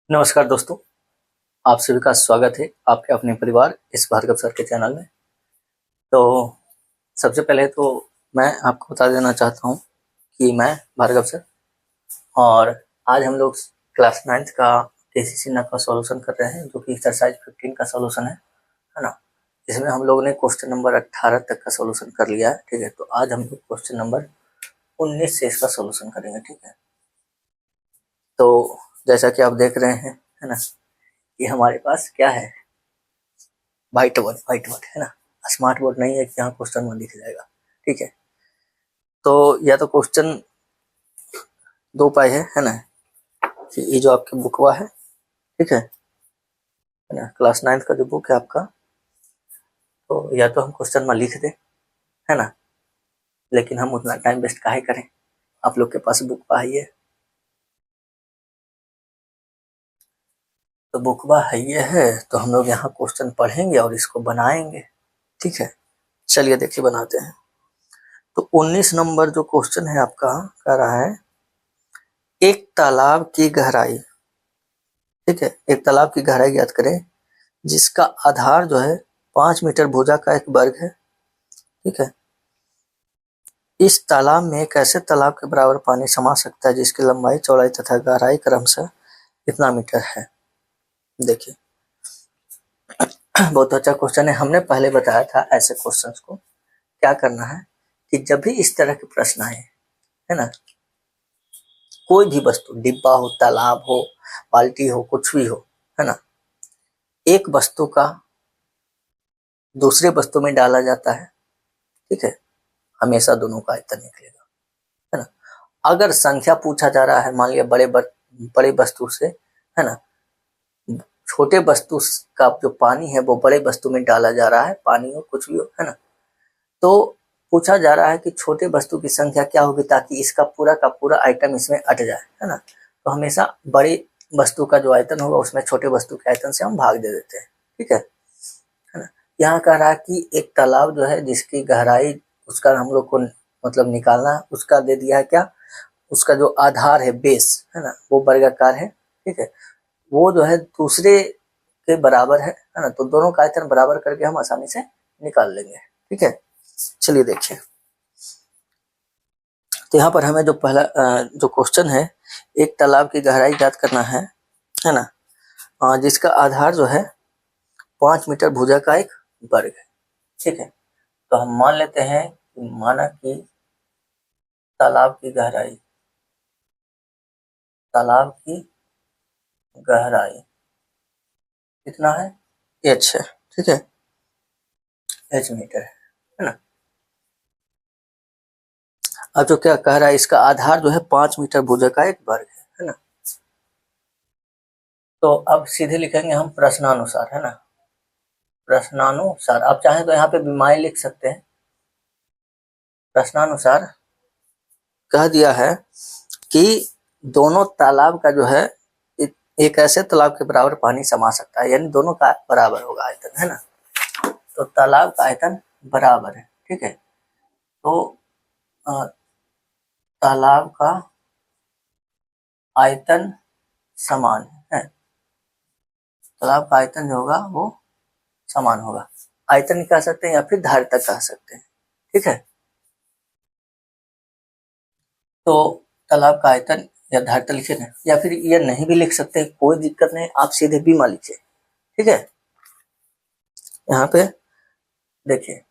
नमस्कार दोस्तों, आप सभी का स्वागत है आपके अपने परिवार इस भार्गव सर के चैनल में। तो सबसे पहले तो मैं आपको बता देना चाहता हूँ कि मैं भार्गव सर और आज हम लोग क्लास 9th का केसीसी ना का सॉल्यूशन कर रहे हैं, जो कि एक्सरसाइज 15 का सॉल्यूशन है ना। इसमें हम लोगों ने क्वेश्चन नंबर 18 तक का सॉल्यूशन कर लिया है, ठीक है। तो आज हम लोग क्वेश्चन नंबर 19 से इसका सॉल्यूशन करेंगे, ठीक है। तो जैसा कि आप देख रहे हैं, है ना, कि हमारे पास क्या है, व्हाइट बोर्ड है ना। स्मार्ट बोर्ड नहीं है कि यहाँ क्वेश्चन में लिख जाएगा, ठीक है। तो या तो क्वेश्चन दो पाई है ना, कि ये जो आपकी बुकवा है, ठीक है ना, क्लास 9th का जो बुक है आपका, तो या तो हम क्वेश्चन में लिख दें, है ना, लेकिन हम उतना टाइम वेस्ट काहे करें। आप लोग के पास बुक पा है, तो बुकवा है तो हम लोग यहाँ क्वेश्चन पढ़ेंगे और इसको बनाएंगे, ठीक है। चलिए देखिए बनाते हैं। तो 19 नंबर जो क्वेश्चन है आपका कह रहा है, एक तालाब की गहराई, ठीक है, एक तालाब की गहराई ज्ञात करें जिसका आधार जो है 5 मीटर भुजा का एक वर्ग है, ठीक है। इस तालाब में एक ऐसे तालाब के बराबर पानी समा सकता है जिसकी लंबाई, चौड़ाई तथा गहराई क्रमशः कितना मीटर है। देखिए बहुत अच्छा क्वेश्चन है। हमने पहले बताया था ऐसे क्वेश्चंस को क्या करना है, कि जब भी इस तरह के प्रश्न आए, है ना, कोई भी वस्तु, डिब्बा हो, तालाब हो, बाल्टी हो, कुछ भी हो, है ना, एक वस्तु का दूसरे वस्तु में डाला जाता है, ठीक है, हमेशा दोनों का आयतन निकलेगा, है ना। अगर संख्या पूछा जा रहा है, मान लिया बड़े वस्तु से, है ना, छोटे वस्तु का जो पानी है वो बड़े वस्तु में डाला जा रहा है, पानी हो कुछ भी हो, है ना, तो पूछा जा रहा है कि छोटे वस्तु की संख्या क्या होगी ताकि इसका पूरा का पूरा आइटम इसमें अट जाए, है ना। तो हमेशा बड़ी वस्तु का जो आयतन होगा उसमें छोटे वस्तु के आयतन से हम भाग दे देते हैं, ठीक है ना। यहाँ कह रहा है कि एक तालाब जो है जिसकी गहराई, उसका हम लोग को मतलब निकालना, उसका दे दिया है क्या, उसका जो आधार है, बेस है ना, वो वर्गाकार है, ठीक है, वो जो है दूसरे के बराबर है ना। तो दोनों का आयतन बराबर करके हम आसानी से निकाल लेंगे, ठीक है। चलिए देखिए, तो यहाँ पर हमें जो पहला जो क्वेश्चन है, एक तालाब की गहराई ज्ञात करना है ना, जिसका आधार जो है 5 मीटर भुजा का एक वर्ग है, ठीक है। तो हम मान लेते हैं कि माना कि तालाब की गहराई कितना है, h है, ठीक है, h मीटर है ना। अब जो क्या कह रहा है, इसका आधार जो है 5 मीटर भुजा का एक वर्ग है ना। तो अब सीधे लिखेंगे हम प्रश्नानुसार, है ना, प्रश्नानुसार। आप चाहें तो यहाँ पे बीमारी लिख सकते हैं। प्रश्नानुसार कह दिया है कि दोनों तालाब का जो है एक ऐसे तालाब के बराबर पानी समा सकता है, यानी दोनों का बराबर होगा आयतन, है ना। तो तालाब का आयतन बराबर है, ठीक है। तो तालाब का आयतन समान है, तालाब का आयतन जो होगा वो समान होगा। आयतन कह सकते हैं या फिर धारिता कह सकते हैं, ठीक है। तो तालाब का आयतन या धारिता लिखे ना, या फिर ये नहीं भी लिख सकते, कोई दिक्कत नहीं, आप सीधे भी मान लीजिए, ठीक है। यहाँ पे देखिए,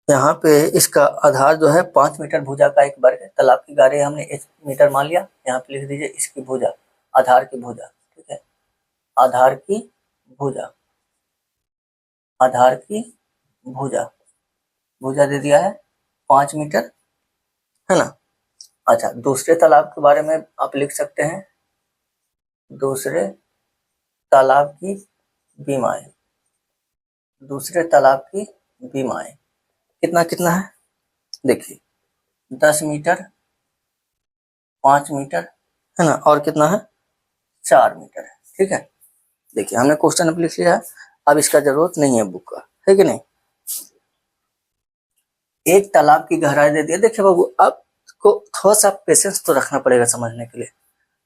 यहाँ पे इसका आधार जो है 5 मीटर भुजा का एक वर्ग है। तालाब की गहराई हमने 1 मीटर मान लिया, यहाँ पे लिख दीजिए इसकी भुजा, आधार की भुजा, ठीक है, आधार की भुजा, आधार की भुजा, भुजा दे दिया है 5 मीटर, है ना। अच्छा, दूसरे तालाब के बारे में आप लिख सकते हैं, दूसरे तालाब की बीमाएं, दूसरे तालाब की बीमाएं कितना कितना है, देखिए 10 मीटर, 5 मीटर, है ना, और कितना है 4 मीटर है, ठीक है। देखिए हमने क्वेश्चन अब लिख लिया है, अब इसका जरूरत नहीं है बुक का, है कि नहीं। एक तालाब की गहराई दे दिया। देखिए बाबू, आपको थोड़ा सा पेशेंस तो रखना पड़ेगा समझने के लिए,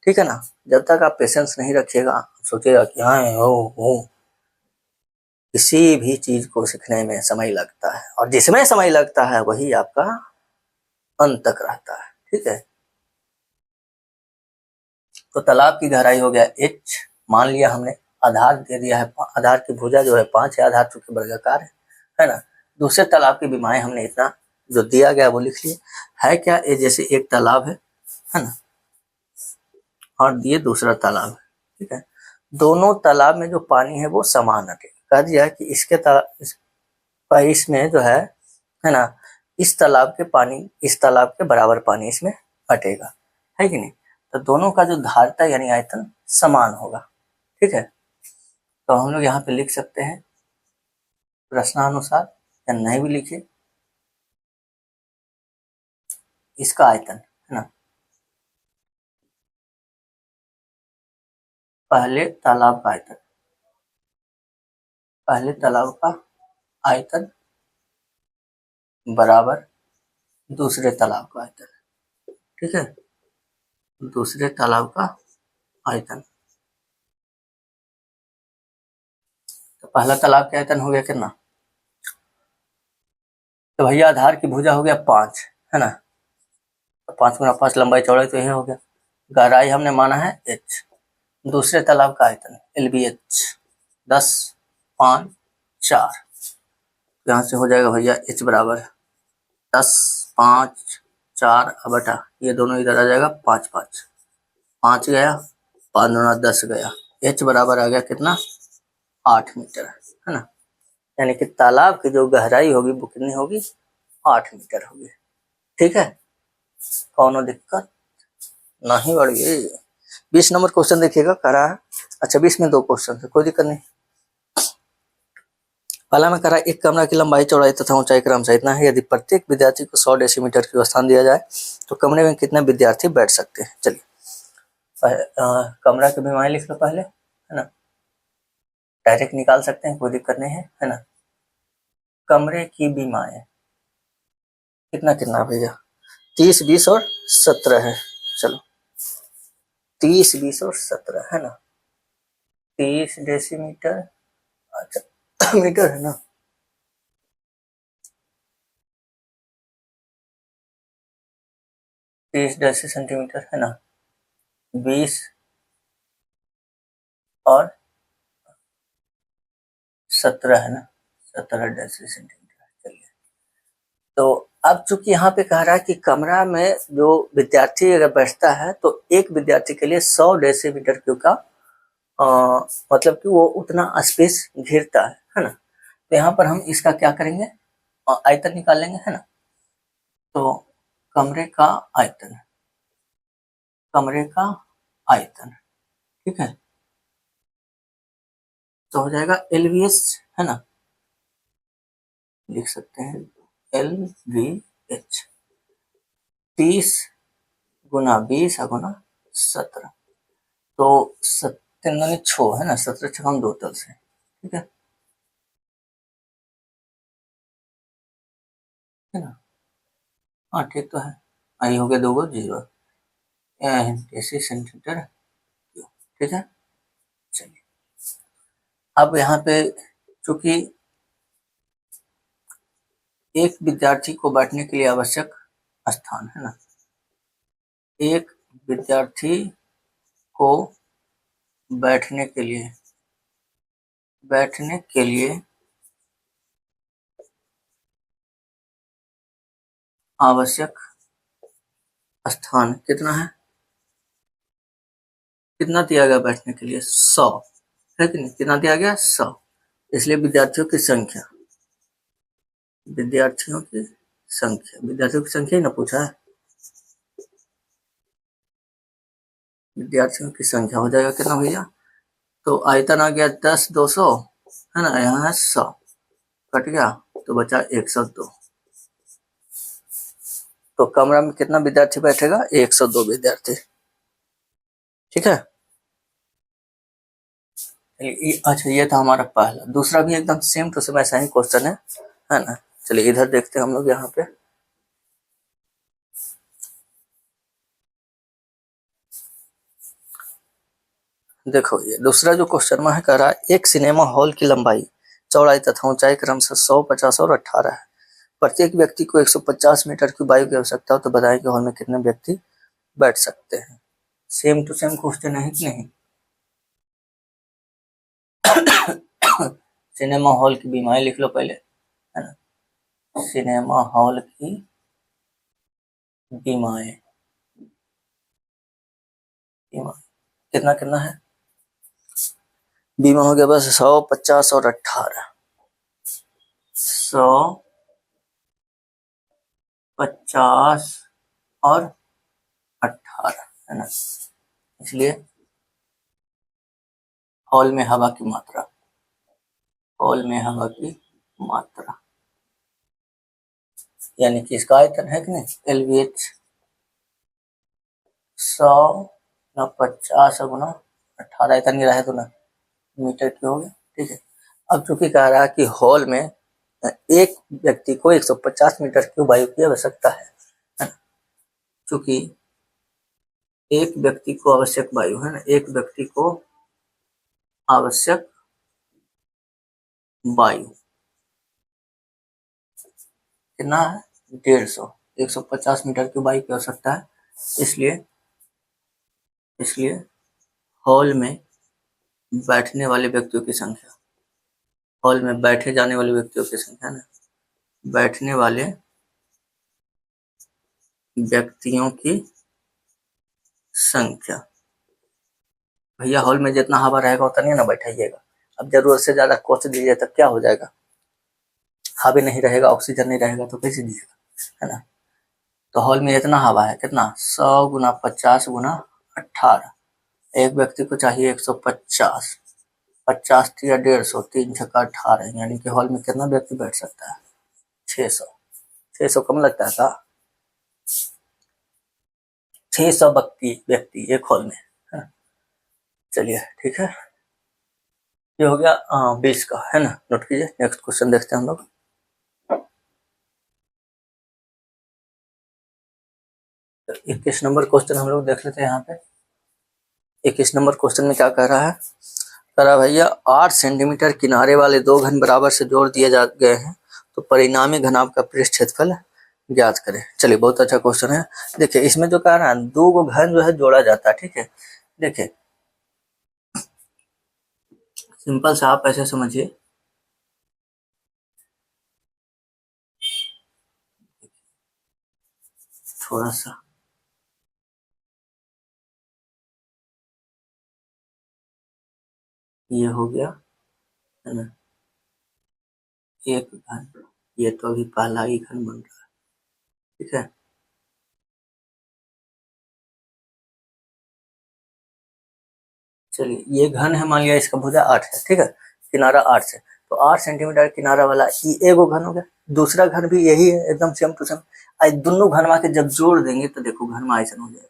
ठीक है ना। जब तक आप पेशेंस नहीं रखिएगा, सोचिएगा कि हाँ हो, किसी भी चीज को सीखने में समय लगता है, और जिसमें समय लगता है वही आपका अंत तक रहता है। ठीक है, तो तालाब की गहराई हो गया h, मान लिया हमने, आधार दे दिया है, आधार की भुजा जो है 5 है, आधार चूंकि वर्गाकार है ना। दूसरे तालाब की विमाएं हमने इतना जो दिया गया वो लिख लिए। है क्या, ये जैसे एक तालाब है ना, और दिए दूसरा तालाब है। ठीक है, दोनों तालाब में जो पानी है वो समान है। कह दिया कि इसके तालाब इसमें जो है ना, इस तालाब के पानी इस तालाब के बराबर पानी इसमें हटेगा, है कि नहीं। तो दोनों का जो धारता यानी आयतन समान होगा। ठीक है, तो हम लोग यहाँ पे लिख सकते हैं प्रश्नानुसार, या नहीं भी लिखे, इसका आयतन है ना, पहले तालाब का आयतन, पहले तालाब का आयतन बराबर दूसरे तालाब का आयतन। ठीक है, दूसरे तालाब का आयतन, तो पहला तालाब का आयतन हो गया कितना, तो भैया आधार की भुजा हो गया 5 है ना, तो 5 गुना 5 लंबाई चौड़ाई तो यही हो गया। गहराई हमने माना है h, दूसरे तालाब का आयतन LBH 10, 5, 4, यहाँ से हो जाएगा भैया h बराबर 10, 5, 4 बटा ये दोनों इधर आ जाएगा 5, 5, 5 गया, 5 दूना 10 गया, h बराबर आ गया कितना 8 मीटर है ना। यानी कि तालाब की जो गहराई होगी वो कितनी होगी 8 मीटर होगी। ठीक है, कौन दिक्कत नहीं बढ़ी। 20 नंबर क्वेश्चन देखिएगा करा है। अच्छा 20 में 2 क्वेश्चन है, कोई दिक्कत नहीं। पहला में करा एक कमरा की लंबाई चौड़ाई तथा ऊंचाई क्रमशः इतना है, यदि प्रत्येक विद्यार्थी को 100 डेसीमीटर की स्थान दिया जाए तो कमरे में कितने विद्यार्थी बैठ सकते हैं। चलिए कमरा की बीमारी लिख लो पहले है ना, डायरेक्ट निकाल सकते हैं, कोई दिक्कत नहीं है ना। कमरे की बीमाएं कितना कितना भैया 30, 20 और 17 है। चलो 30, 20 और 17 है ना, 30 डेसीमीटर, अच्छा मीटर है ना, 30 डेसी सेंटीमीटर है ना, 20 और 17 है ना, 17 डेसी सेंटीमीटर। चलिए, तो अब चूंकि यहाँ पे कह रहा है कि कमरा में जो विद्यार्थी अगर बैठता है तो एक विद्यार्थी के लिए 100 डेसीमीटर क्यूब का मतलब कि वो उतना स्पेस घेरता है ना। तो यहाँ पर हम इसका क्या करेंगे, आयतन निकाल लेंगे है ना। तो कमरे का आयतन, कमरे का आयतन, ठीक है, तो हो जाएगा LVS है ना, लिख सकते हैं LVH 30 गुना 20 गुना 17, तो 17 छो है ना, 17 छक्का 2 तल से, ठीक है ना। हाँ ठीक तो है, आई हो गया 2 को 0 डेसी सेंटीमीटर, ठीक है। चलिए अब यहाँ पे चूंकि एक विद्यार्थी को बैठने के लिए आवश्यक स्थान है ना, एक विद्यार्थी को बैठने के लिए आवश्यक स्थान कितना है, कितना दिया गया बैठने के लिए 100 है कि नहीं, कितना दिया गया 100, इसलिए विद्यार्थियों की संख्या, विद्यार्थियों की संख्या ही ना पूछा है, विद्यार्थियों की संख्या हो जाएगा कितना भैया, तो आयतन आ गया 10, 200 है ना, यहाँ है 100 कट गया तो बचा 102, तो कमरा में कितना विद्यार्थी बैठेगा 102 विद्यार्थी। ठीक है, अच्छा ये था हमारा पहला। दूसरा भी एकदम सेम टू सेम ऐसा ही क्वेश्चन है ना। चलिए इधर देखते हैं हम लोग यहाँ पे, देखो ये दूसरा जो क्वेश्चन में है, कह रहा है एक सिनेमा हॉल की लंबाई, चौड़ाई तथा ऊंचाई क्रमशः 100, 50 और 18 है। प्रत्येक व्यक्ति को 150 मीटर की वायु की आवश्यकता हो, तो बताएं कि हॉल में कितने व्यक्ति बैठ सकते हैं। सेम टू सेम क्वेश्चन है कि नहीं? सिनेमा हॉल की बीमारी लिख लो पहले, है ना। सिनेमा हॉल की बीमारी कितना कितना है? बीमा हो गया बस 100, 50 और 18। 100, 50 और 18, है ना। इसलिए हॉल में हवा की मात्रा, हॉल में हवा की मात्रा यानी कि इसका आयतन है कि नहीं, LVH 100 ना 50 गुना 18, आयतन गिरा है तो ना मीटर की हो गया, ठीक है। अब चूंकि कह रहा है कि हॉल में एक व्यक्ति को 150 मीटर की वायु की आवश्यकता है ना। चूंकि एक व्यक्ति को आवश्यक वायु, है ना, एक व्यक्ति को आवश्यक वायु कितना है, 150, 150 मीटर की वायु की आवश्यकता है। इसलिए हॉल में बैठने वाले व्यक्तियों की संख्या, हॉल में बैठे जाने वाले व्यक्तियों की संख्या ना, बैठने वाले व्यक्तियों की संख्या, भैया हॉल में जितना हवा रहेगा उतना नहीं ना बैठाइएगा। अब जरूरत से ज्यादा कोच दीजिए तब क्या हो जाएगा, हवा नहीं रहेगा, ऑक्सीजन नहीं रहेगा तो कैसे दीजिएगा, है ना। तो हॉल में इतना हवा है, कितना, 100 गुना 50 गुना 18, एक व्यक्ति को चाहिए 150, 50 या 150, 3 छक्का 18, यानी कि हॉल में कितना व्यक्ति बैठ सकता है, 600। 600 कम लगता है का, 600 व्यक्ति एक हॉल में, है ना। चलिए ठीक है, ये हो गया 20 का, है ना। नोट कीजिए, नेक्स्ट क्वेश्चन देखते हैं हम लोग। 21 नंबर क्वेश्चन हम लोग देख लेते हैं यहाँ पे। 21 नंबर क्वेश्चन में क्या कह रहा है, कह रहा भैया 8 सेंटीमीटर किनारे वाले दो घन बराबर से जोड़ दिए जा गए हैं, तो परिणामी घनाभ का पृष्ठ क्षेत्रफल ज्ञात करें। चलिए बहुत अच्छा क्वेश्चन है। देखिए इसमें जो कह रहा है, दो गो घन जो है जोड़ा जाता है, ठीक है। देखिए सिंपल सा आप ऐसे समझिए, थोड़ा सा ये हो गया, है ना, एक घन, ये तो अभी पहला ही घन बन रहा है, ठीक है। चलिए ये घन है, मान लिया इसका भुजा 8 है, ठीक है, किनारा 8 से, तो 8 सेंटीमीटर किनारा वाला ये एगो घन हो गया। दूसरा घन भी यही है, एकदम सेम टू सेम। आज दोनों घनवा के जब जोड़ देंगे तो देखो घनवा ऐसा हो जाएगा।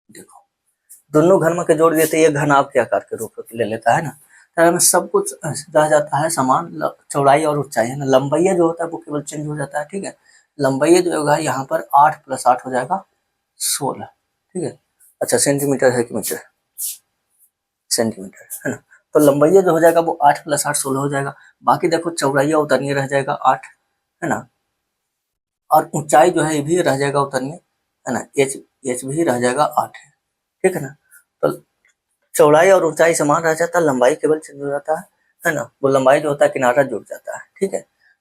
देखो दोनों घनवा के जोड़ देते, ये घनाभ के आकार के रूप ले लेता है ना। तो हमें सब कुछ रह जाता है समान, चौड़ाई और ऊंचाई, है ना। लंबाई जो होता है वो केवल चेंज हो जाता है, ठीक है। लंबाई जो होगा यहाँ पर 8 + 8 हो जाएगा 16, ठीक है। अच्छा सेंटीमीटर है कि मीटर, सेंटीमीटर, है ना। तो लंबाई जो हो जाएगा वो 8 + 8 16 हो जाएगा। बाकी देखो चौड़ाइया उतनी रह जाएगा 8, है ना। और ऊंचाई जो है ये भी रह जाएगा उतनी, है ना, एच एच भी रह जाएगा 8 है, ठीक है ना। तो चौड़ाई और ऊंचाई समान रह जाता है, लंबाई केवल चेंज हो जाता है ना। वो लंबाई जो होता है किनारा जुड़ जाता है, ठीक है।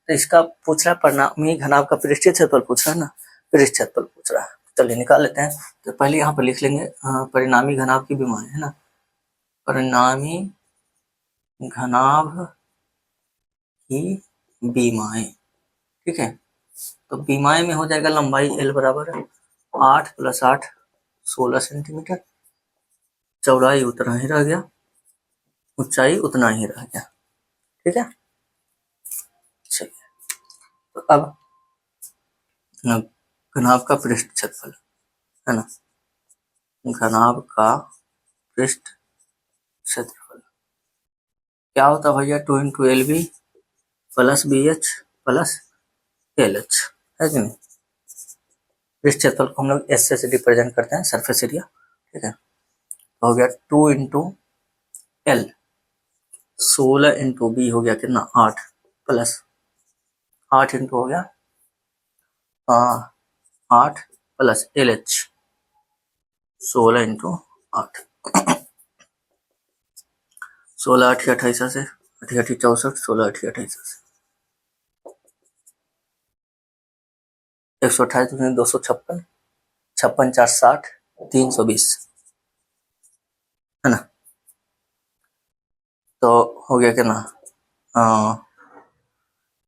तो इसका पूछ रहा है परिणामी घनाभ का पृष्ठीय क्षेत्रफल पूछ रहा है ना, पृष्ठ क्षेत्रफल पूछ रहा है। चलिए निकाल लेते हैं। तो पहले यहाँ पर लिख लेंगे परिणामी घनाभ की विमाएं, है ना, परिणामी घनाभ की बीमाएं, ठीक है। तो बीमाएं में हो जाएगा लंबाई L बराबर 8 + 8 16 सेंटीमीटर, चौड़ाई उतना ही रह गया, ऊंचाई उतना ही रह गया, ठीक है। चलिए तो अब घनाभ का पृष्ठ क्षेत्रफल, है ना, घनाभ का पृष्ठ क्षेत्रफल क्या होता है भैया, 2 × LV plus B H plus L H, है कि नहीं। इस क्षेत्रफल को हम लोग एस से रिप्रेजेंट करते हैं, सरफेस एरिया, ठीक है। तो हो गया 2 इंटू एल, 16 इंटू बी हो गया कितना 8, प्लस 8 इंटू हो गया 8 प्लस एल एच 16 इंटू 8, 16 8 28 से 8 8 64, 16 8 28 से 128 256, 56 4 60, 320, है ना। तो हो गया कितना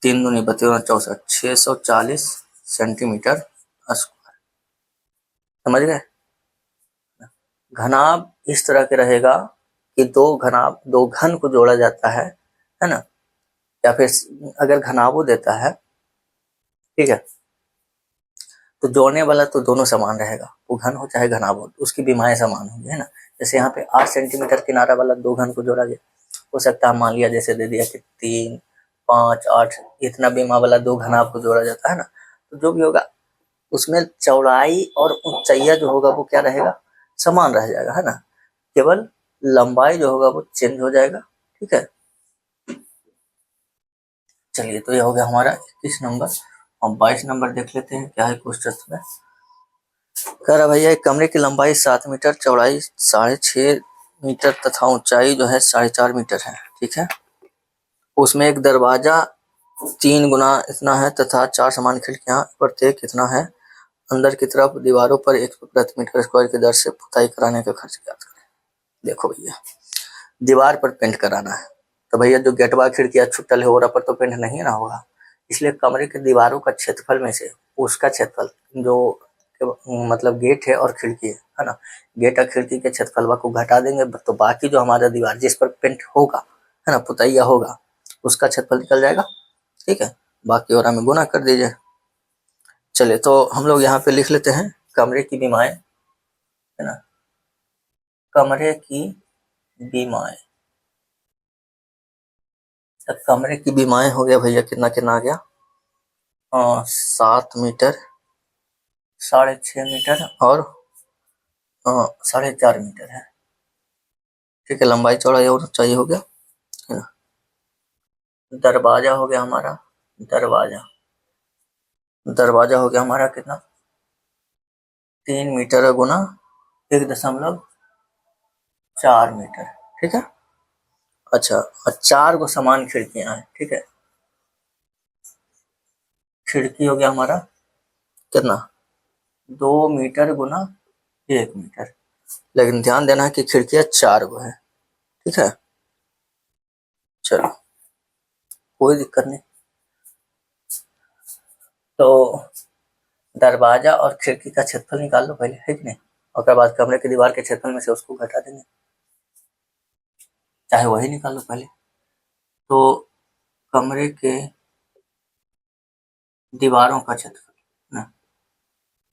3 दूनी 32 64, 640 सेंटीमीटर स्क्वायर, समझ गए। घनाभ इस तरह के रहेगा कि दो घन को जोड़ा जाता है ना। या फिर अगर घनाभो देता है, ठीक है, तो जोड़ने वाला तो दोनों समान रहेगा, वो घन हो चाहे घनाभ हो, उसकी विमाएं समान होंगी, है ना। जैसे यहाँ पे 8 सेंटीमीटर किनारा वाला दो घन को जोड़ा गया, हो सकता है मान लिया जैसे दे दिया कि 3 5 8 इतना विमा वाला दो घनाभ को जोड़ा जाता है ना। तो जो भी होगा उसमें चौड़ाई और ऊंचाइया जो होगा वो क्या रहेगा, समान रह जाएगा, है ना। केवल लंबाई जो होगा वो चेंज हो जाएगा, ठीक है। चलिए, तो ये हो गया हमारा 21 नंबर। और 22 नंबर देख लेते हैं क्या है क्वेश्चन में। कह रहा भैया एक कमरे की लंबाई 7 मीटर, चौड़ाई 6.5 मीटर तथा ऊंचाई जो है 4.5 मीटर है, ठीक है। उसमें एक दरवाजा 3 गुना इतना है तथा 4 समान खिड़कियां, प्रत्येक कितना है। अंदर की तरफ दीवारों पर 1 प्रति मीटर स्क्वायर की दर से पुताई कराने का खर्च ज्ञात करें। देखो भैया, दीवार पर पेंट कराना है, तो भैया जो गेटवा खिड़कियां छुट्टल है वो पर तो पेंट नहीं ना होगा, इसलिए कमरे के दीवारों का क्षेत्रफल में से उसका क्षेत्रफल जो मतलब गेट है और खिड़की है ना, गेट और खिड़की के क्षेत्रफल को घटा देंगे तो बाकी जो हमारा दीवार जिस पर पेंट होगा, है ना, पुतैया होगा, उसका क्षेत्रफल निकल जाएगा, ठीक है। बाकी और हमें गुना कर दीजिए। चलिए, तो हम लोग यहाँ पे लिख लेते हैं कमरे की बीमाएं, है ना, कमरे की बीमाएं। कमरे की बीमाएं हो गया भैया कितना कितना आ गया 7 मीटर, 6.5 मीटर और 4.5 मीटर है, ठीक है। लंबाई चौड़ाई और ऊंचाई हो गया, है ना। दरवाजा हो गया हमारा, दरवाजा दरवाजा हो गया हमारा कितना 3 मीटर गुना 1.4 मीटर, ठीक है। अच्छा, और 4 को समान खिड़कियां हैं, ठीक है। खिड़की हो गया हमारा कितना 2 मीटर गुना 1 मीटर, लेकिन ध्यान देना है कि खिड़कियां 4 को है, ठीक है। चलो, कोई दिक्कत नहीं। तो दरवाजा और खिड़की का क्षेत्रफल निकाल लो पहले, है कि नहीं। और बाद कमरे की दीवार के क्षेत्रफल में से उसको घटा देंगे, चाहे वही निकाल लो पहले। तो कमरे के दीवारों का क्षेत्रफल ना,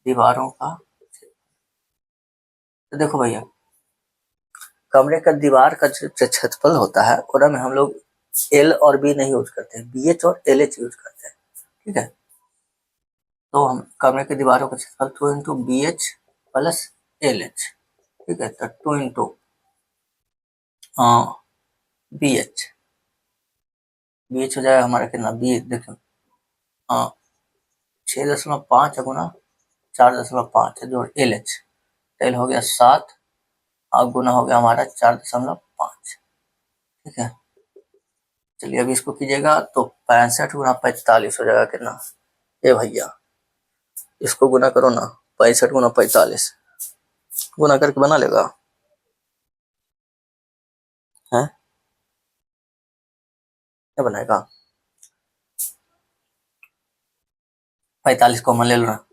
दीवारों का, तो देखो भैया कमरे का दीवार का जो क्षेत्रफल होता है उसमें हम लोग एल और बी नहीं यूज करते हैं, बी एच और एल एच यूज करते हैं, ठीक है। तो हम कमरे की दीवारों का क्षेत्रफल 2 into B H plus L H, ठीक है। तो 2 इंटू बी एच हो जाएगा हमारा कितना बी, देखो 6.5 गुना 4.5 है जो एल एच, एल हो गया 7 और गुना हो गया हमारा 4.5, ठीक है। चलिए अभी इसको कीजिएगा तो 65 गुना 45 हो जाएगा कितना, ये भैया इसको गुना करो ना, 65 गुना 45 गुना करके बना लेगा, है क्या बनाएगा 45 कॉमन ले लो ना।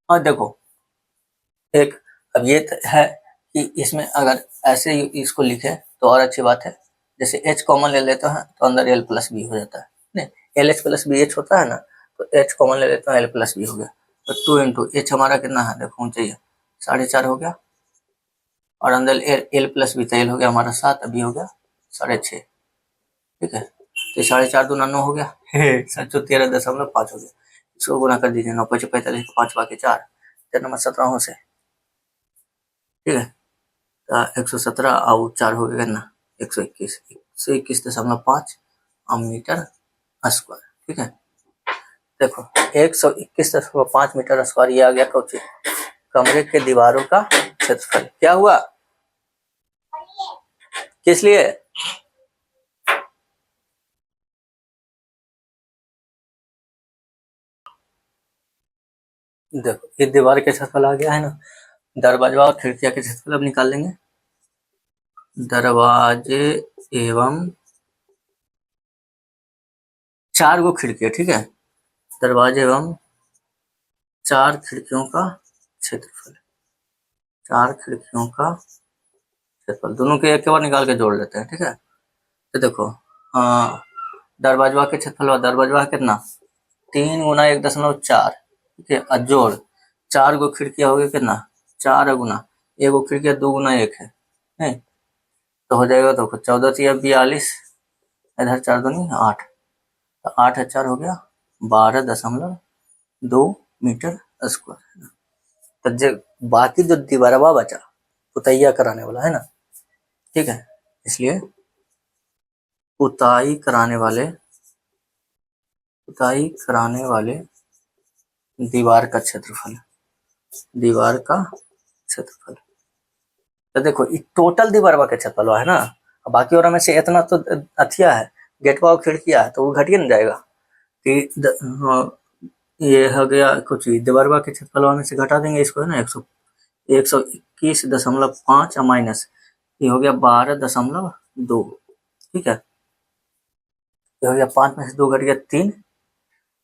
और देखो एक, अब ये है कि इसमें अगर ऐसे इसको लिखे तो और अच्छी बात है, जैसे एच कॉमन ले लेते हैं तो अंदर एल प्लस बी हो जाता है, नहीं L H plus B H होता है ना, तो एच कॉमन ले लेते हैं एल प्लस बी हो गया। तो 2 इंटू एच हमारा कितना है, देखो चाहिए 4.5 हो गया, और अंदर एल प्लस बी, तो एल हो गया हमारा 7, अभी हो गया 6.5, ठीक है, तो 4.5 दूना 9 हो गया, 13.5 हो गया। इसको गुना कर दीजिए, 9 5 45, 5 बाकी 4, 4 नंबर 17 से, ठीक है, तो 117 और 4 हो गया ना 121.5 मीटर स्क्वायर। ठीक है, देखो 121.5 मीटर स्क्वायर ये आ गया कौची, कमरे के दीवारों का क्षेत्रफल। क्या हुआ, किस लिए, देखो ये दीवार के क्षेत्रफल आ गया है ना, दरवाजा और खिड़कियां के क्षेत्रफल अब निकाल लेंगे। दरवाजे एवं 4 गो खिड़कियां, ठीक है, दरवाजे एवं 4 खिड़कियों का क्षेत्रफल, 4 खिड़कियों का क्षेत्रफल, दोनों के एक के बाद निकाल के जोड़ लेते हैं। ठीक है, तो देखो दरवाजा के क्षेत्रफल, दरवाजा कितना 3 गुना 1.4, ठीक है, और जोड़ 4 गो खिड़कियां हो गई कितना 4 गुना, एगो खिड़कियां 2 गुना 1 है, नहीं तो हो जाएगा, तो 14 या 42, इधर 4 दूनी 8, तो 8 4 हो गया 12.2 मीटर स्क्वायर। तो जो बाकी जो दीवारवा बचा पुतैया कराने वाला है ना, ठीक है, इसलिए पुताई कराने वाले दीवार का क्षेत्रफल, दीवार का क्षेत्रफल, तो देखो ये टोटल दीवारवा के क्षेत्रफल है ना, बाकी और में से इतना तो अथिया है, गेटवा और खिड़किया है, तो वो घटिया नहीं जाएगा कि ये हो गया कुछ दीवारवा के क्षेत्रफल में से घटा देंगे इसको, है ना 121.5 माइनस ये हो गया 12.2, ठीक है, ये हो गया 5 में से 2 घट गया 3,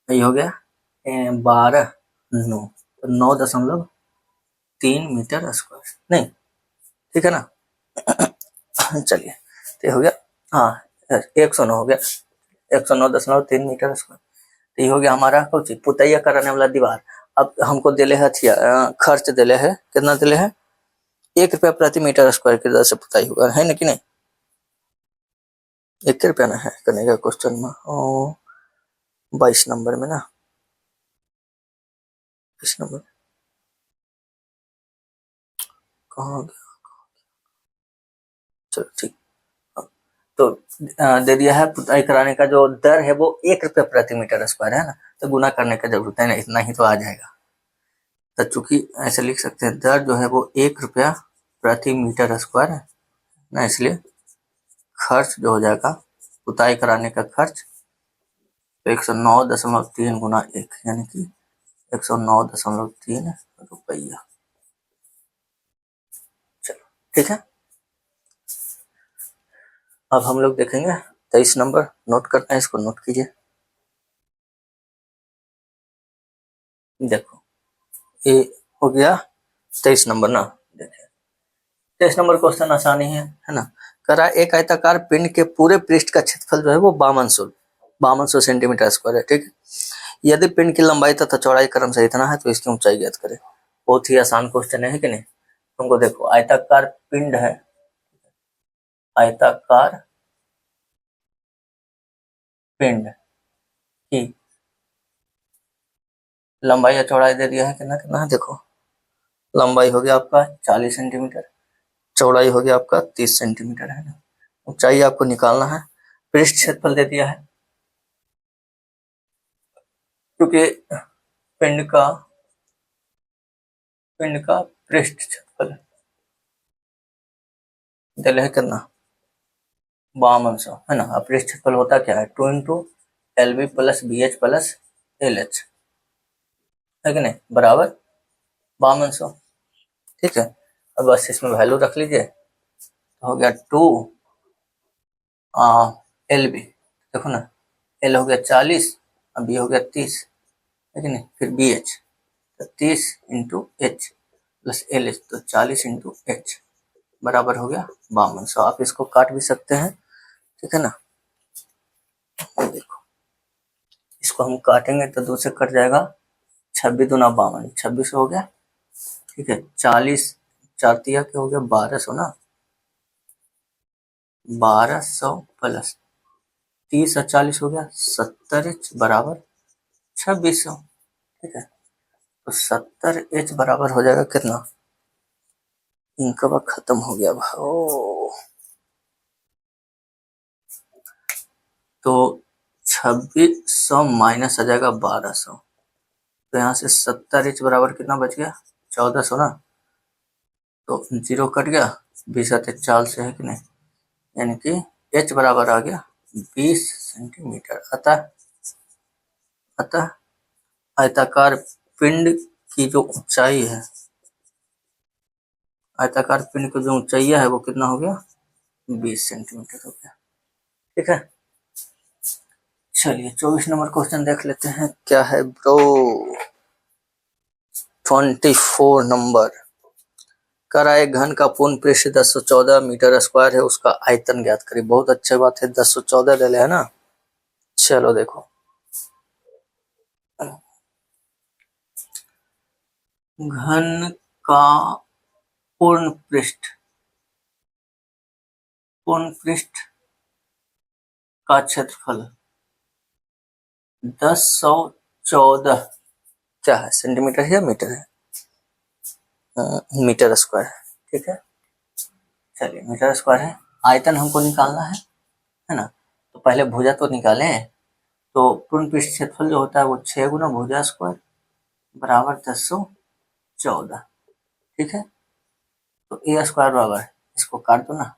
ये हो गया 12 9, तो 9.3 मीटर स्क्वायर, नहीं ठीक है ना। चलिए तो ये हो गया, हाँ 109 हो गया, 109.3 मीटर स्क्वायर, तो ये हो गया हमारा कुछ पुतैया कराने वाला दीवार। अब हमको दिले है खर्च दिले है, कितना दिले है 1 रुपया प्रति मीटर स्क्वायर की दर से पुताई होगा, है ना कि नहीं, 1 रुपया ना है करने का क्वेश्चन में 22 नंबर में ना, 20 नंबर कहाँ गया, चलो ठीक, तो दे दिया है पुताई कराने का जो दर है वो 1 रुपया प्रति मीटर स्क्वायर है ना, तो गुना करने का जरूरत है ना, इतना ही तो आ जाएगा। तो चूंकि ऐसे लिख सकते हैं दर जो है वो 1 रुपया प्रति मीटर स्क्वायर है ना, इसलिए खर्च जो हो जाएगा पुताई कराने का खर्च तो 109.3 गुना 1 यानी कि 109.3 रुपया। चलो ठीक है, अब हम लोग देखेंगे 23 नंबर, नोट करते हैं, इसको नोट कीजिए। देखो ये हो गया 23 नंबर ना, देखिए 23 नंबर क्वेश्चन आसानी है ना, करा एक आयताकार पिंड के पूरे पृष्ठ का क्षेत्रफल जो है वो 5200 सेंटीमीटर स्क्वायर है, ठीक है, यदि पिंड की लंबाई तथा चौड़ाई क्रमशः इतना है तो इसकी ऊंचाई ज्ञात करें। बहुत ही आसान क्वेश्चन है कि नहीं, तुमको देखो आयताकार पिंड है, आयताकार पिंड की लंबाई या चौड़ाई दे दिया है, कितना कितना है, देखो लंबाई हो गया आपका 40 सेंटीमीटर, चौड़ाई हो गया आपका 30 सेंटीमीटर, है ना, ऊंचाई आपको निकालना है, पृष्ठ क्षेत्रफल दे दिया है, क्योंकि पिंड का पृष्ठ क्षेत्रफल दिल है कितना 5200, है ना, अब पृष्ठ क्षेत्रफल होता क्या है 2 into LB plus BH plus LH, है कि नहीं, बराबर 5200, ठीक है, अब बस इसमें वैल्यू रख लीजिए, तो हो गया 2 LB, देखो ना L हो गया 40 अब B हो गया 30, है कि नहीं, फिर BH तो 30 इंटू H प्लस LH तो 40 इंटू H बराबर हो गया 5200। आप इसको काट भी सकते हैं, ठीक है ना, देखो इसको हम काटेंगे तो 2 से कट जाएगा, 26 दूना 52, 26 हो गया, ठीक है, 40 4 तिया के हो गया 1200 ना, 1200 प्लस 30 और 40 हो गया 70h बराबर 2600। ठीक है, तो 70h बराबर हो जाएगा कितना, इनका वक्त खत्म हो गया भाई। तो 2600 माइनस आ जाएगा 1200, तो यहाँ से 70h बराबर कितना बच गया 1400 ना, तो 0 कट गया, 20 चाल से है कि नहीं, यानी कि h बराबर आ गया 20 सेंटीमीटर। अतः आयताकार पिंड की जो ऊंचाई है, आयताकार पिंड की जो ऊंचाई है वो कितना हो गया 20 सेंटीमीटर हो गया। ठीक है, चलिए 24 नंबर क्वेश्चन देख लेते हैं क्या है ब्रो। 24 नंबर, कराए घन का पूर्ण पृष्ठ 1014 मीटर स्क्वायर है, उसका आयतन ज्ञात करिए। बहुत अच्छी बात है, 1014 ले ले है ना। चलो देखो, घन का पूर्ण पृष्ठ का क्षेत्रफल 1014 क्या है, सेंटीमीटर है या मीटर है, मीटर स्क्वायर है। ठीक है, चलिए मीटर स्क्वायर है, आयतन हमको निकालना है ना। तो पहले भुजा तो निकालें, तो पूर्ण पृष्ठ क्षेत्रफल जो होता है वो 6 गुना भुजा स्क्वायर बराबर 1014। ठीक है, तो ए स्क्वायर बराबर, इसको काट दो ना,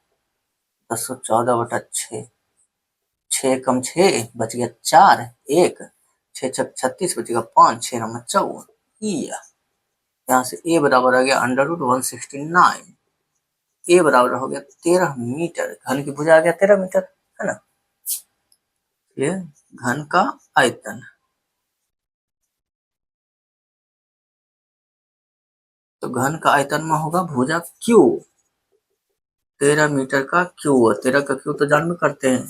1014/6, 6 कम 6 बच गया 4, 1 6 छक 36 बचेगा 5, 6 नंबर 54। यहाँ से ए बराबर आ गया √169, ए बराबर हो गया 13 मीटर, घन की भुजा आ गया 13 मीटर है ना। ये घन का आयतन, तो घन का आयतन में होगा भुजा क्यू, 13 मीटर का क्यू, 13 का क्यू तो जान में करते हैं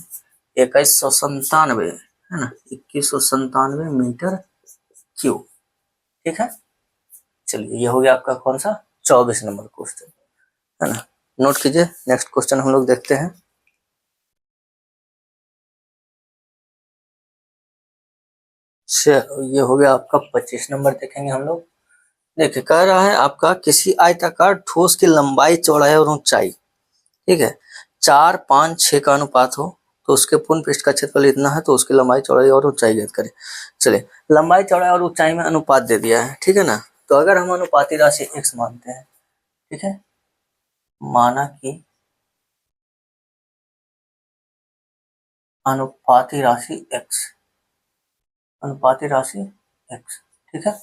2197 है ना, 2197 मीटर क्यू। ठीक है, चलिए ये हो गया आपका कौन सा 24 नंबर क्वेश्चन है ना, नोट कीजिए। नेक्स्ट क्वेश्चन हम लोग देखते हैं। ये हो गया आपका 25 नंबर, देखेंगे हम लोग। देखिए कह रहा है आपका किसी आयताकार ठोस की लंबाई चौड़ाई और ऊंचाई, ठीक है, 4 5 6 का अनुपात हो तो उसके पूर्ण पृष्ठ का क्षेत्रफल इतना है, तो उसकी लंबाई चौड़ाई और ऊंचाई ज्ञात करें। चलिए लंबाई चौड़ाई और ऊंचाई में अनुपात दे दिया है, ठीक है ना। तो अगर हम अनुपाती राशि x मानते हैं, ठीक है, माना कि अनुपाती राशि x, अनुपाती राशि x, ठीक है।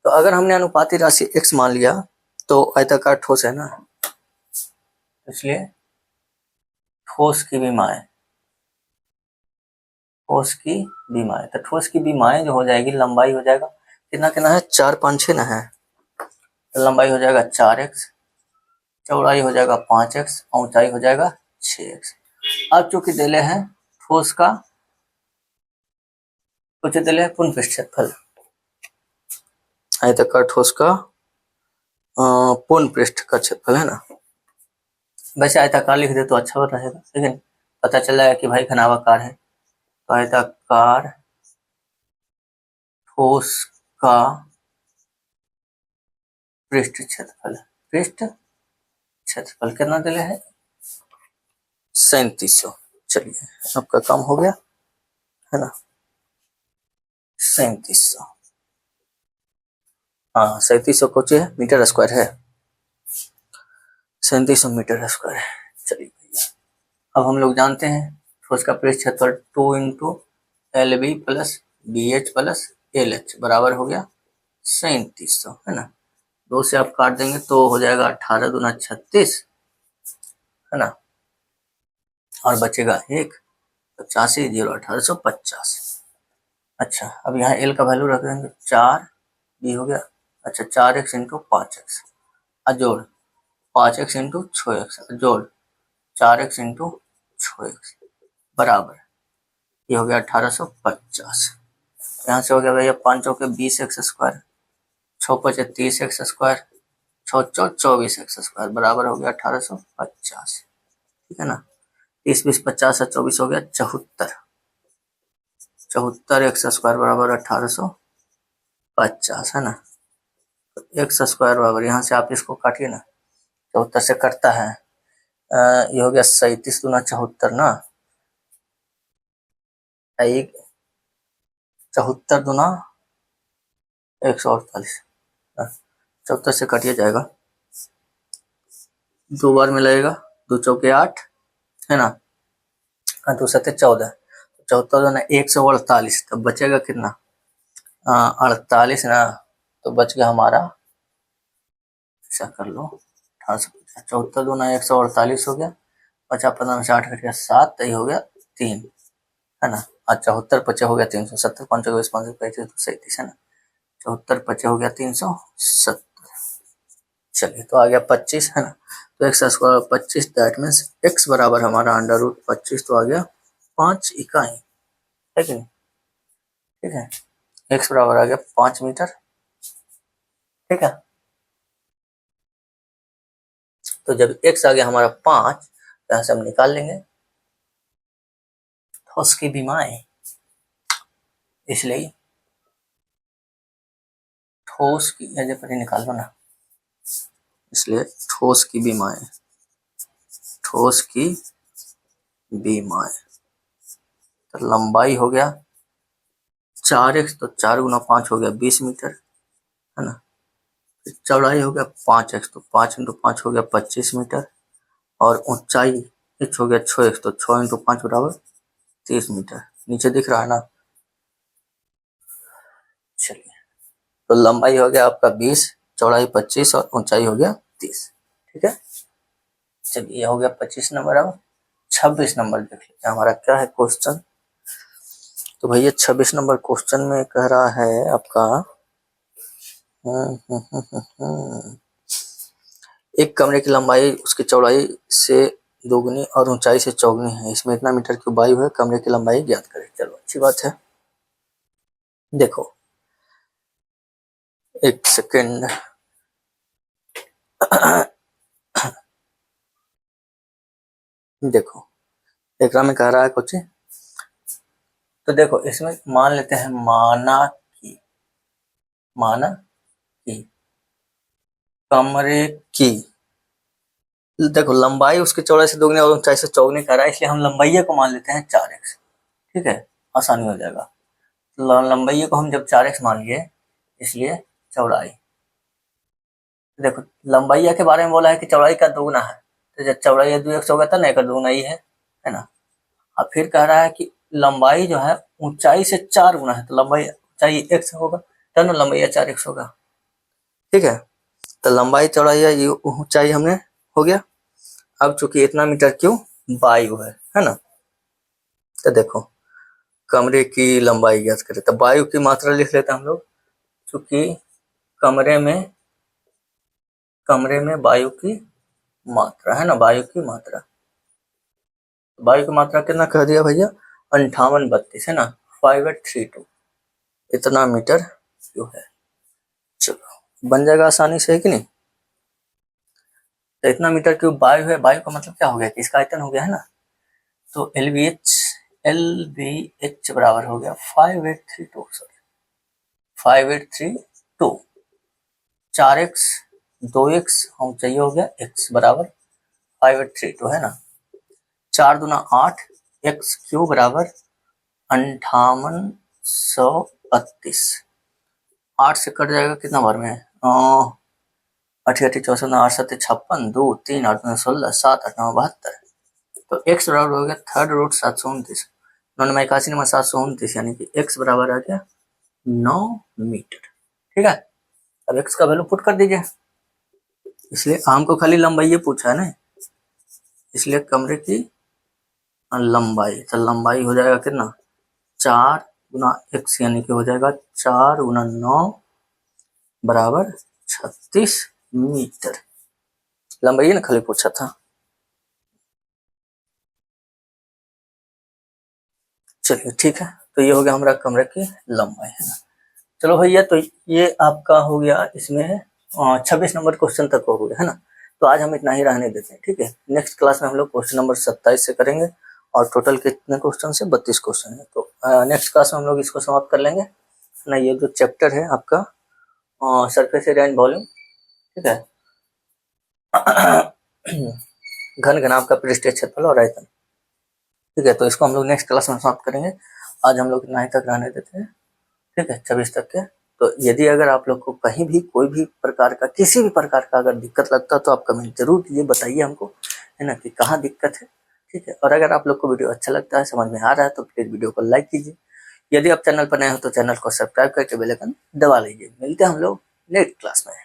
तो अगर हमने अनुपाती राशि x मान लिया तो आयताकार ठोस है ना, इसलिए ठोस की विमाएं, ठोस की विमाएं, तो ठोस की विमाएं जो हो जाएगी, लंबाई हो जाएगा कितना कितना है 4 5 6 ना है, तो लंबाई हो जाएगा 4x, चौड़ाई हो जाएगा 5x, ऊंचाई हो जाएगा 6x। अब चूंकि दिले हैं ठोस का, कुछ दिले हैं पूर्ण पृष्ठ क्षेत्रफल, आयताकार ठोस का पूर्ण पृष्ठ का क्षेत्रफल है ना। वैसे आयताकार लिख दे तो अच्छा रहेगा, लेकिन पता चल जाएगा कि भाई घनाभाकार है, तो आयताकार ठोस का पृष्ठ क्षेत्रफल, पृष्ठ क्षेत्रफल कितना दिले है 3700। चलिए आपका काम हो गया है ना, 3700, हाँ 3700 कुछ है मीटर स्क्वायर है, 3700 मीटर स्क्वायर है। चलिए भैया, अब हम लोग जानते हैं ठोस का पृष्ठ क्षेत्रफल 2 into LB plus BH plus LH बराबर हो गया 3700 है ना। 2 से आप काट देंगे तो हो जाएगा 18 दूना 36 है ना, और बचेगा 1, 85 0 1850। अच्छा अब यहाँ L का वैल्यू रख देंगे 4 B हो गया, अच्छा 4x into 5x अजोड़ 5x into 6x अजोड़ 4x into 6x बराबर, ये हो गया 1850। यहाँ से हो गया भैया 5 चौके 20x स्क्वायर, 6 पचे 30x स्क्वायर, 6 चौ 24x स्क्वायर बराबर हो गया 1850। ठीक है ना, 30 20 50 और 24 हो गया 74। 74x² बराबर 1850 है ना। x² बराबर, यहाँ से आप इसको काटिए ना, 74 से कटता है, ये हो गया 37 दूना 74 ना, 74 दूना 148, 74 से कटिए जाएगा, 2 बार में लगेगा, 2 चौके 8 है ना, 2 सत्ते 14, 74 दूना 148, तब बचेगा कितना, 48 ना, तो बच गया हमारा, ऐसा कर लो 74 दूना 148 हो गया, 50 15 60 कट गया 7, तो ये हो गया 3 है ना। 74 पचे हो गया 370, 5 25 5 35 तो 37 है ना, 74 पचे हो गया 370। चलिए तो आ गया 25 है ना, तो x² 25, दैट मीन्स x बराबर हमारा √25, तो आ गया 5 इकाई, है कि नहीं, ठीक है, x बराबर आ गया 5 मीटर, ठीक है। तो जब x आ गया हमारा 5, यहाँ से हम निकाल लेंगे ठोस की बीमाएं, इसलिए ठोस की एज पर निकाल लो ना, इसलिए ठोस की बीमाएं, ठोस की बीमाएं, तो लंबाई हो गया 4x, तो 4 गुना 5 हो गया 20 मीटर है ना, चौड़ाई हो गया 5x, तो 5 इंटू 5 हो गया 25 मीटर, और ऊंचाई h हो गया 6x, तो 6 इंटू 5 बराबर 30 मीटर, नीचे दिख रहा है ना। चलिए तो लंबाई हो गया आपका 20, चौड़ाई 25 और ऊंचाई हो गया 30, ठीक है। चलिए ये हो गया 25 नंबर। अब 26 नंबर देख लेते हैं हमारा क्या है क्वेश्चन। तो भैया 26 नंबर क्वेश्चन में कह रहा है आपका एक कमरे की लंबाई उसकी चौड़ाई से दोगुनी और ऊंचाई से चौगुनी है, इसमें इतना मीटर क्यूब वायु है, कमरे की लंबाई ज्ञात करें। चलो अच्छी बात है, देखो एक सेकेंड देखो एक में कह रहा है कुछ, तो देखो इसमें मान लेते हैं माना कि कमरे की, देखो लंबाई उसकी चौड़ाई से दोगुनी और ऊंचाई से चौगुनी कह रहा है, इसलिए हम लंबाई को मान लेते हैं 4x, ठीक है, आसानी हो जाएगा। लंबाई को हम जब 4x मान लिए, इसलिए चौड़ाई, देखो लंबाई के बारे में बोला है कि चौड़ाई का दोगुना है, तो जब चौड़ाई 2x होगा तब ना एक दोगुना ही है ना। अब फिर कह रहा है कि लंबाई जो है ऊंचाई से 4 गुना है, तो लंबाई ऊंचाई x होगा तब ना लंबाई 4x होगा, ठीक है। तो लंबाई चौड़ाई ये ऊंचाई हमने हो गया। अब चूंकि इतना मीटर क्यों वायु है ना, तो देखो कमरे की लंबाई ज्ञात करें, तो वायु की मात्रा लिख लेते हैं हम लोग, चूंकि कमरे में वायु की मात्रा है ना, वायु की मात्रा कितना कह दिया भैया, 5832 है ना, 5832 इतना मीटर क्यों है। चलो बन जाएगा आसानी से, है कि नहीं। तो इतना मीटर क्यूब वायु है, वायु का मतलब क्या हो गया कि इसका आयतन हो गया है ना, तो LVH बराबर हो गया 5832 4x 2x हम चाहिए हो गया x बराबर 5832 है ना, 4 दूना 8 x क्यूब बराबर 5832, 8 से कट जाएगा कितना बार में, 88 64 8 7 56 2 3 8 9 16 7 8 9 72, तो x बराबर हो गया 3/729, 9 729 यानी कि x बराबर आ गया 9 मीटर, ठीक है। अब x का वैल्यू पुट कर दीजिए, इसलिए हमको खाली लंबाई पूछा है ना, इसलिए कमरे की लंबाई, तो लंबाई हो जाएगा कितना 4 गुना x यानी कि हो जाएगा 4 गुना 9 बराबर 36 मीटर, लंबाई ना खाली पूछा था। चलिए ठीक है, तो ये हो गया हमारा कमरे की लंबाई है ना। चलो भैया तो ये आपका हो गया, इसमें 26 नंबर क्वेश्चन तक हो गया है ना। तो आज हम इतना ही रहने देते हैं, ठीक है। नेक्स्ट क्लास में हम लोग क्वेश्चन नंबर 27 से करेंगे और टोटल कितने क्वेश्चन है? 32 क्वेश्चन है। तो नेक्स्ट क्लास में हम लोग इसको समाप्त कर लेंगे ना। ये जो चैप्टर है आपका सरफेस एरिया एंड वॉल्यूम, ठीक है, घन घनाभ का पृष्ठीय क्षेत्रफल और आयतन, ठीक है। तो इसको हम लोग नेक्स्ट क्लास में समाप्त करेंगे। आज हम लोग इतना ही तक रहने देते हैं, ठीक है, 26 तक के। तो यदि अगर आप लोग को कहीं भी कोई भी प्रकार का, किसी भी प्रकार का अगर दिक्कत लगता है तो आप कमेंट जरूर कीजिए, बताइए हमको, है ना, कि कहाँ दिक्कत है, ठीक है। और अगर आप लोग को वीडियो अच्छा लगता है, समझ में आ रहा है, तो प्लीज वीडियो को लाइक कीजिए। यदि आप चैनल पर नए हो तो चैनल को सब्सक्राइब करके बेल आइकन दबा लीजिए। मिलते हैं हम लोग नेक्स्ट क्लास में।